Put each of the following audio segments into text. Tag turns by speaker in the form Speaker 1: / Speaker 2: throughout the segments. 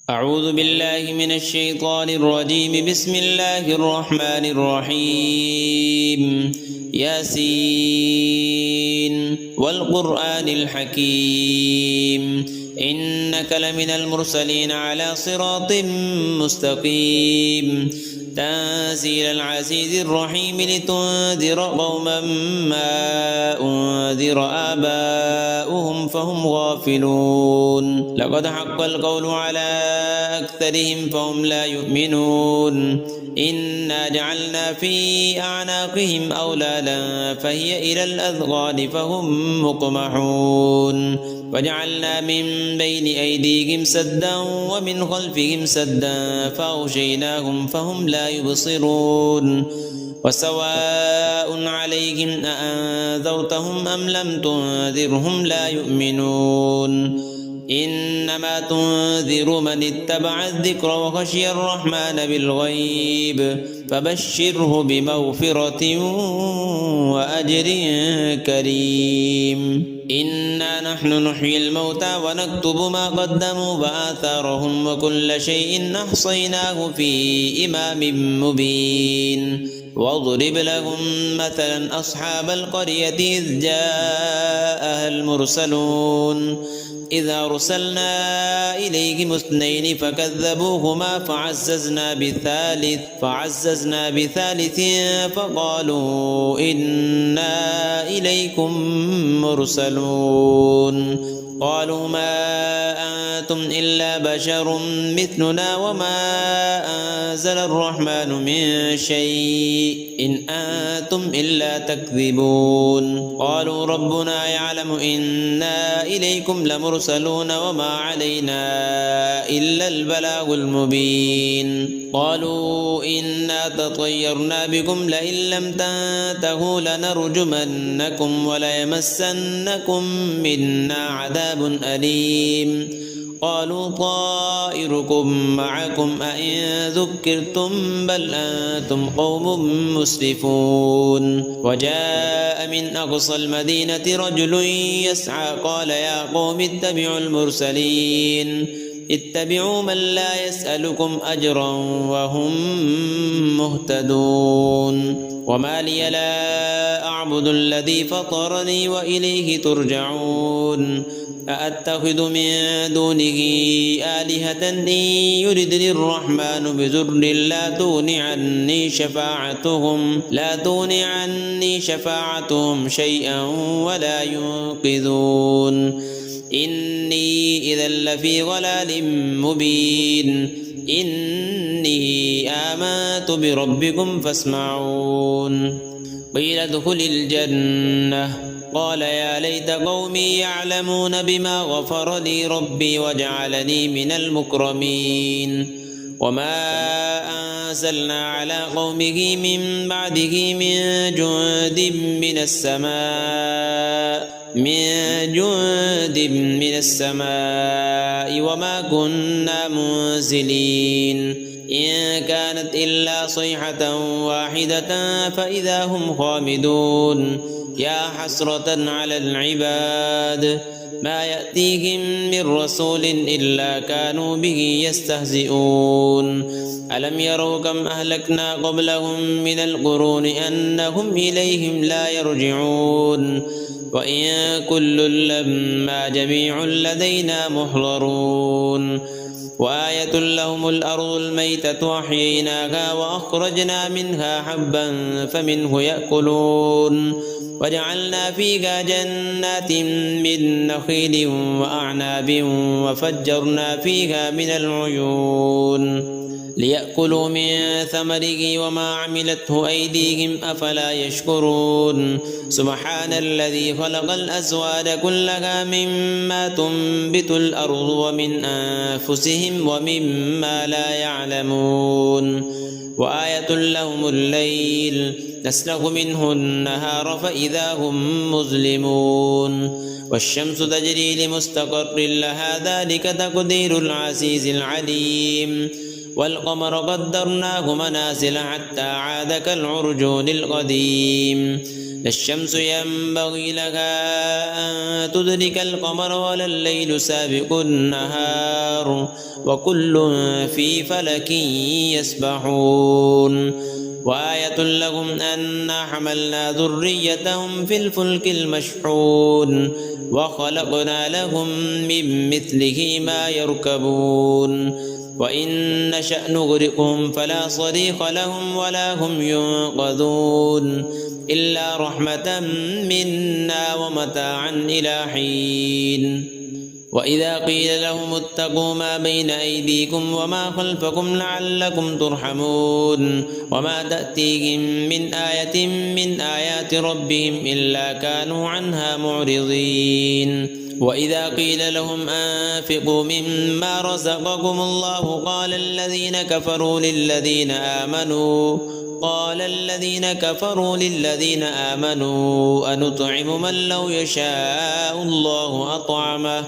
Speaker 1: أعوذ بالله من الشيطان الرجيم. بسم الله الرحمن الرحيم. ياسين والقرآن الحكيم إنك لمن المرسلين على صراط مستقيم تنزيل العزيز الرحيم لتنذر قوما ما أنذر آباؤهم فهم غافلون. لقد حق القول على أكثرهم فهم لا يؤمنون. إنا جعلنا في أعناقهم أغلالا فهي إلى الأذقان فهم مقمحون. وجعلنا من بين أيديهم سدا ومن خلفهم سدا فأغشيناهم فهم لا يبصرون. وسواء عليهم أأنذرتهم أم لم تنذرهم لا يؤمنون. إنما تنذر من اتبع الذكر وخشي الرحمن بالغيب فبشره بمغفرة وأجر كريم. إنا نحن نحيي الموتى ونكتب ما قدموا وآثارهم وكل شيء أحصيناه في إمام مبين. واضرب لهم مثلا أصحاب القرية إذ جاءها المرسلون إذ أرسلنا إليهم اثنين فكذبوهما فعززنا بثالث فقالوا إنا إليكم مرسلون. قالوا ما أنتم إلا بشر مثلنا وما أنزل الرحمن من شيء إن أنتم إلا تكذبون. قالوا ربنا يعلم إنا إليكم لمرسلون وما علينا إلا البلاغ المبين. قالوا إنا تطيرنا بكم لئن لم تنتهوا لنرجمنكم وليمسنكم منا عذاب أليم. قالوا طائركم معكم أئن ذكرتم بل أنتم قوم مسرفون. وجاء من أقصى المدينة رجل يسعى قال يا قوم اتبعوا المرسلين اتبعوا من لا يسألكم أجرا وهم مهتدون. وما لي لا أعبد الذي فطرني وإليه ترجعون. أأتخذ من دونه آلهة إن يردني الرحمن بضر لا تغن عني شفاعتهم شيئا ولا ينقذون. إني إذا لفي ضلال مبين. إني آمنت بربكم فاسمعون. قيل ادخل الجنة قال يا ليت قومي يعلمون بما غفر لي ربي وجعلني من المكرمين. وما أنزلنا على قومه من بعده من جند من السماء وما كنا منزلين. إن كانت إلا صيحة واحدة فإذا هم خامدون. يا حسرة على العباد ما يأتيهم من رسول إلا كانوا به يستهزئون. ألم يروا كم أهلكنا قبلهم من القرون أنهم إليهم لا يرجعون. وإن كل لما جميع لدينا محضرون. وآية لهم الأرض الميتة أحييناها وأخرجنا منها حبا فمنه يأكلون. وجعلنا فيها جنات من نخيل وأعناب وفجرنا فيها من العيون ليأكلوا من ثمره وما عملته أيديهم أفلا يشكرون. سبحان الذي خلق الأزواج كلها مما تنبت الأرض ومن أنفسهم ومما لا يعلمون. وآية لهم الليل نسلخ منه النهار فإذا هم مظلمون. والشمس تجري لمستقر لها ذلك تقدير العزيز العليم. والقمر قدرناه منازل حتى عاد كالعرجون القديم. لا الشمس ينبغي لها أن تدرك القمر ولا الليل سابق النهار وكل في فلك يسبحون وآية لهم أنا حملنا ذريتهم في الفلك المشحون وخلقنا لهم من مثله ما يركبون وإن نشأ نغرقهم فلا صريخ لهم ولا هم ينقذون إلا رحمة منا ومتاعا إلى حين وإذا قيل لهم اتقوا ما بين أيديكم وما خلفكم لعلكم ترحمون وما تأتيهم من آية من آيات ربهم إلا كانوا عنها معرضين وإذا قيل لهم أنفقوا مما رزقكم الله قال الذين كفروا للذين آمنوا أنطعم من لو يشاء الله أطعمه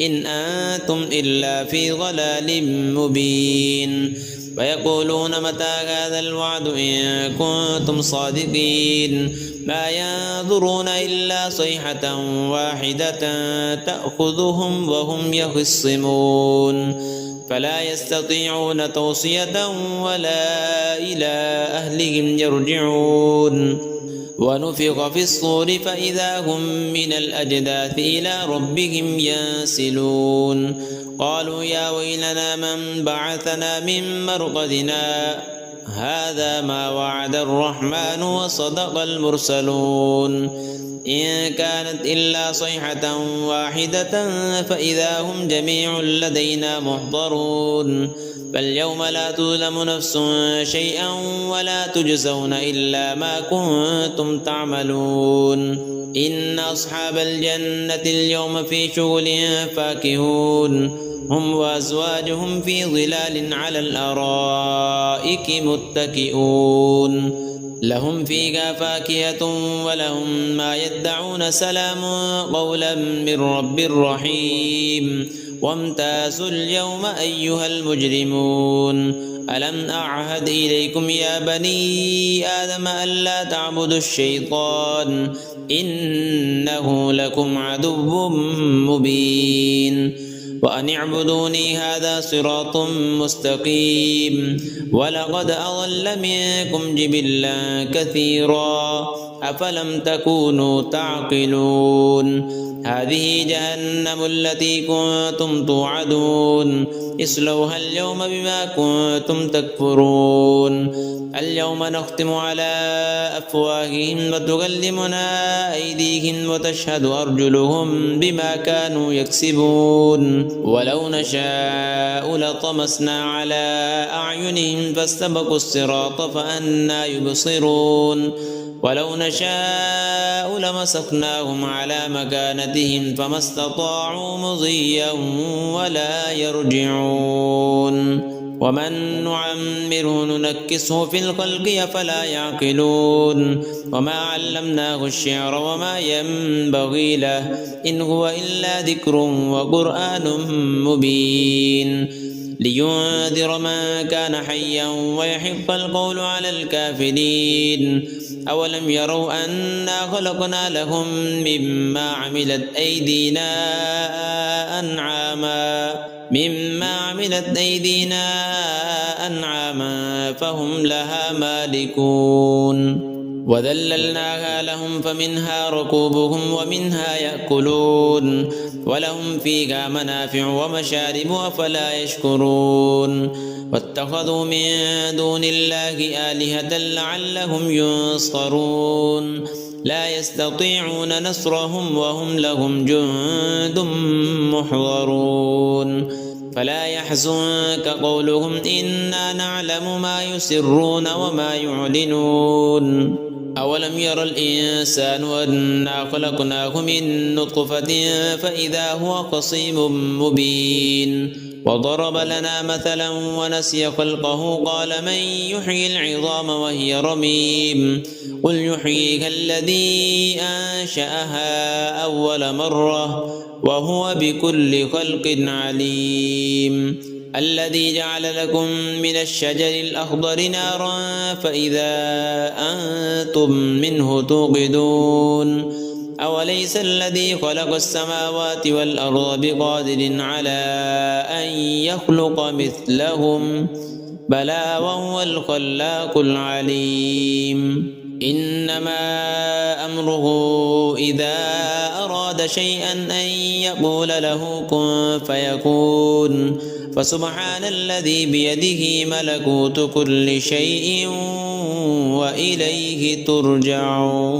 Speaker 1: إن أنتم إلا في ضلال مبين ويقولون متى هذا الوعد إن كنتم صادقين ما ينظرون إلا صيحة واحدة تأخذهم وهم يخصمون فلا يستطيعون توصية ولا إلى أهلهم يرجعون ونفخ في الصور فإذا هم من الأجداث إلى ربهم ينسلون قالوا يا ويلنا من بعثنا من مرقدنا هذا ما وعد الرحمن وصدق المرسلون إن كانت إلا صيحة واحدة فإذا هم جميع لدينا محضرون فاليوم لا تظلم نفس شيئا ولا تجزون إلا ما كنتم تعملون إن أصحاب الجنة اليوم في شغل فاكهون هم وأزواجهم في ظلال على الأرائك متكئون لهم فيها فاكهة ولهم ما يدعون سلام قولا من رب رحيم وامتازوا اليوم أيها المجرمون ألم أعهد إليكم يا بني آدم ألا تعبدوا الشيطان إنه لكم عدو مبين وأن اعبدوني هذا صراط مستقيم ولقد أضل منكم جبلا كثيرا أفلم تكونوا تعقلون هذه جهنم التي كنتم توعدون اصلوها اليوم بما كنتم تكفرون اليوم نختم على أفواههم وتكلمنا أيديهم وتشهد أرجلهم بما كانوا يكسبون ولو نشاء لطمسنا على أعينهم فاستبقوا الصراط فأنى يبصرون ولو نشاء لمسخناهم على مكانتهم فما استطاعوا مضيا ولا يرجعون ومن نعمره ننكسه في الخلق أفلا يعقلون وما علمناه الشعر وما ينبغي له إن هو إلا ذكر وقرآن مبين لينذر من كان حيا ويحق القول على الكافرين أولم يروا أنا خلقنا لهم مما عملت أيدينا أنعاما فهم لها مالكون وذللناها لهم فمنها ركوبهم ومنها يأكلون ولهم فيها منافع ومشارب أفلا يشكرون واتخذوا من دون الله آلهة لعلهم ينصرون لا يستطيعون نصرهم وهم لهم جند محضرون فلا يحزنك قولهم إنا نعلم ما يسرون وما يعلنون أولم ير الإنسان أنا خلقناه من نطفة فإذا هو خصيم مبين وضرب لنا مثلا ونسي خلقه قال من يحيي العظام وهي رميم قل يحييها الذي أنشأها أول مرة وهو بكل خلق عليم الذي جعل لكم من الشجر الأخضر نارا فإذا أنتم منه توقدون أوليس الذي خلق السماوات والأرض بقادر على أن يخلق مثلهم بلى وهو الخلاق العليم إنما أمره إذا أراد شيئا أن يقول له كن فيكون فسبحان الذي بيده ملكوت كل شيء وإليه ترجعون.